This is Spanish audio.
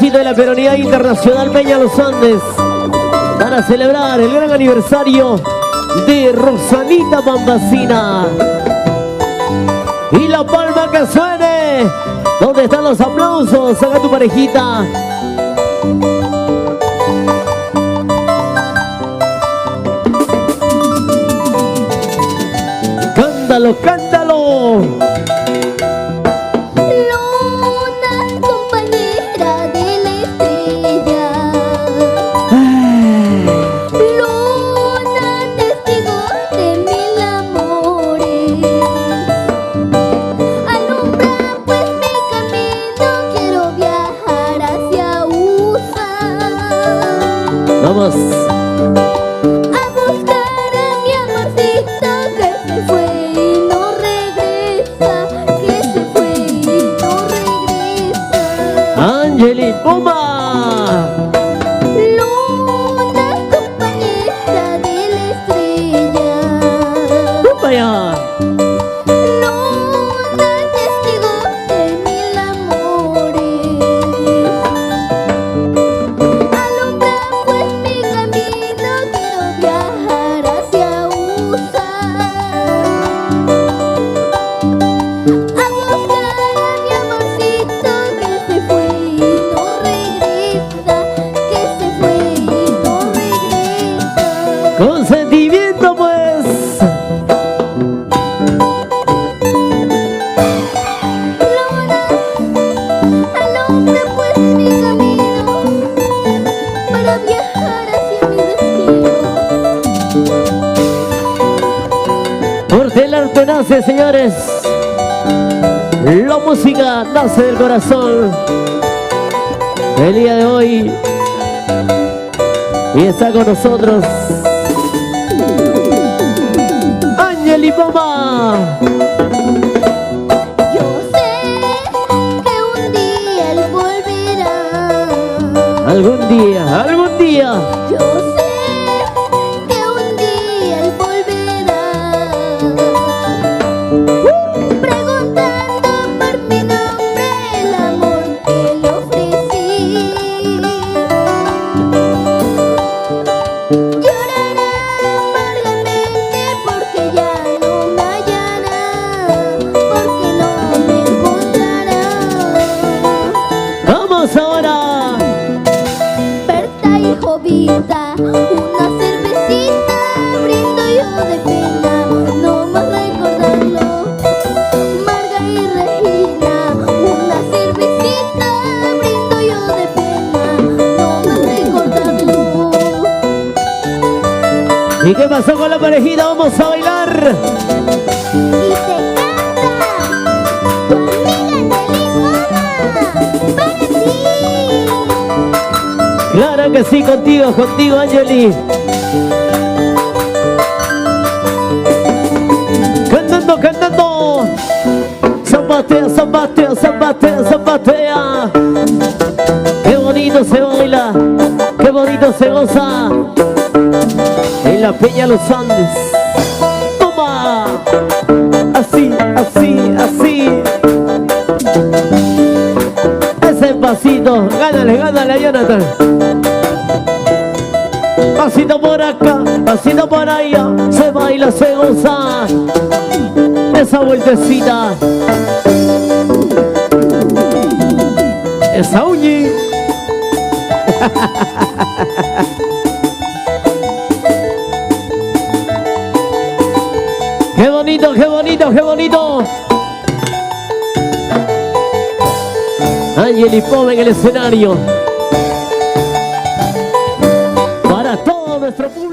parejita de la Peronidad Internacional Peña Los Andes para celebrar el gran aniversario de Rosanita Pampacina. Y la palma que suene. ¿Dónde están los aplausos? Saca tu parejita. Cántalo, cántalo. Luna, compañera de la estrella. Luna, testigo de mil amores. Alumbra pues mi camino, quiero viajar hacia USA. Vamos. A buscar a mi amorcito que se fue y no regresa, que se fue y no regresa. Angeli Puma. Luna, compañera de la estrella. Vaya. Luna, testigo de mil amores. Alumbra pues mi camino, quiero viajar hacia USA. A buscar a mi amorcito que se fue y no regresa, que se fue y no regresa. Con sentimiento pues. Luna, alumbra pues mi camino para viajar hacia mi destino. Porque el arte nace, señores. La música nace del corazón. El día de hoy. Y está con nosotros Angeli Puma. Yo sé que un día él volverá. Algún día, algún día. Yo sé que un día él volverá. Preguntando por mi nombre, el amor que le ofrecí. Llorará amargamente porque ya no me hallará, porque no me encontrará. Vamos ahora. Berta y Jovita, una cervecita brindo yo de pena, no más recordarlo. Marga y Regina, una cervecita brindo yo de pena, no más recordarlo. ¿Y qué pasó con la parejita? Vamos a bailar. Y te canta tu amiga Nelly Mona, para ti. Claro que sí, contigo, contigo, Angeli. Cantando, cantando. Zapatea, zapatea, zapatea, zapatea. Qué bonito se baila, qué bonito se goza en la Peña Los Andes. Toma. Así, así, así. Ese pasito, gánale, gánale, Jonathan. Pasito por acá, pasito por allá, se baila, se goza. Esa vueltecita. Esa uñi. Qué bonito, qué bonito, qué bonito. Angeli Puma en el escenario. Para todo nuestro público.